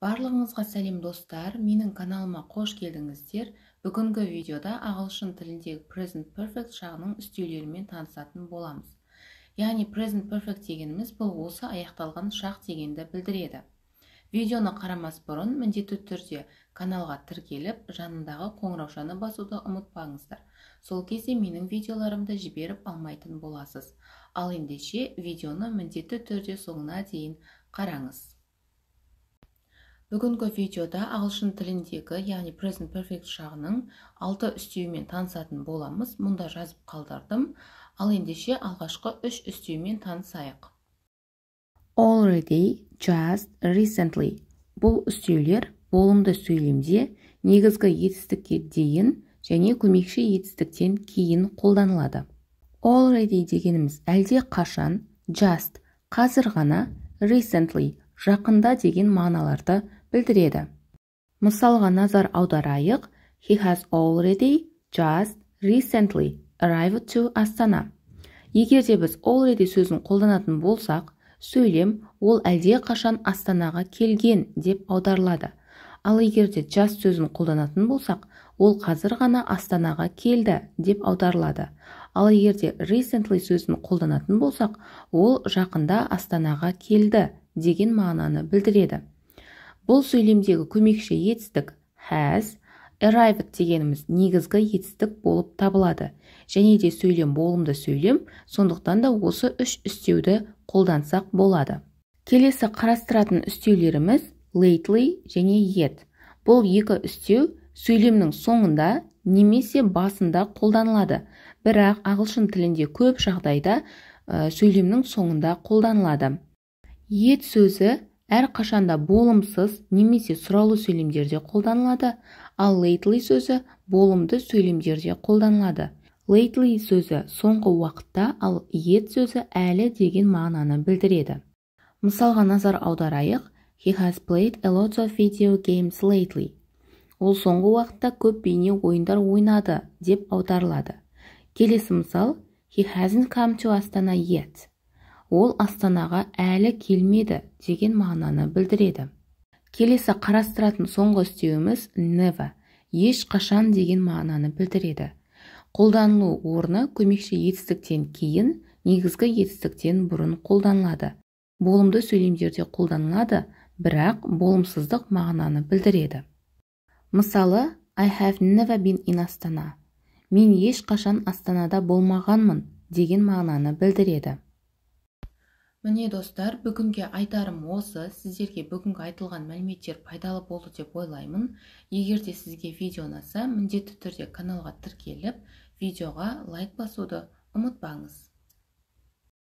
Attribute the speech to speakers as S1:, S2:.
S1: Барлығыңызға сәлем достар, менің каналыма қош келдіңіздер. Бүгінгі видеода ағылшын тіліндегі present perfect шағының үстеулерімен танысатын боламыз. Яғни present perfect дегеніміз бұл осы аяқталған шақ дегенді білдіреді. Видеоны қарамас бұрын міндетті түрде каналға тіркеліп, жанындағы қоңыраушаны басуды ұмытпаңыздар. Сол кезде менің видеоларымды жіберіп алмайтын боласыз. Ал ендеше видеоны міндетті түрде соңына дейін қараңыз. Бүгінгі видеода ағылшын тіліндегі, яғни present perfect шағының 6 үстеуімен танысатын боламыз. Мұнда жазып қалдырдым. Ал ендеше алғашқы 3 үстеуімен танысайық. Already, just, recently. Бұл үстеулер болымды сөйлемде негізгі етістікке дейін және көмекші етістіктен кейін қолданылады. Already дегеніміз әлде қашан, just, қазір ғана, recently, жақында деген мағыналарды білдіреді. Мысалға назар аударайық. He has already, just, recently arrived to Астана. Егерде біз already сөзін қолданатын болсақ, сөйлем ол әлде қашан Астанаға келген деп аударылады. Ал егерде just сөзін қолданатын болсақ, ол қазір ғана Астанаға келді деп аударылады. Ал егерде recently сөзін қолданатын болсақ, ол жақында Астанаға келді деген мағынаны білдіреді. Бұл сөйлемдегі көмекші етістік has, arrived дегеніміз негізгі етістік болып табылады. Және де сөйлем болымды сөйлем, сондықтан да осы 3 үстеуді қолдансақ болады. Келесі қарастыратын үстеулеріміз lately және yet. Бұл екі үстеу сөйлемнің соңында немесе басында қолданылады. Бірақ ағылшын тілінде көп жағдайда сөйлемнің соңында қолданылады. Yet сөзі әрқашанда болымсыз немесе сұраулы сөйлемдерде қолданылады, ал lately сөзі болымды сөйлемдерде қолданылады. Lately сөзі соңғы уақытта, ал yet сөзі әлі деген мағынаны білдіреді. Мысалға назар аударайық. He has played a lot of video games lately. Ол соңғы уақытта көп бейне ойындар ойнады деп аударылады. Келесі мысал. He hasn't come to Astana yet. Ол Астанаға әлі келмеді деген мағынаны білдіреді. Келесі қарастыратын соңғы үстеуіміз never, ешқашан деген мағынаны білдіреді. Қолданылу орны көмекші етістіктен кейін, негізгі етістіктен бұрын қолданылады. Болымды сөйлемдерде қолданылады, бірақ болымсыздық мағынаны білдіреді. Мысалы, I have never been in Astana. Мен ешқашан Астанада болмағанмын деген мағынаны білдіреді. Міне достар, бүгінге айтарым осы. Сіздерге бүгінгі айтылған мәліметтер пайдалы болды деп ойлаймын. Егерде сізге видео ұнаса, міндетті түрде каналға тіркеліп, видеоға лайк басуды ұмытпаңыз.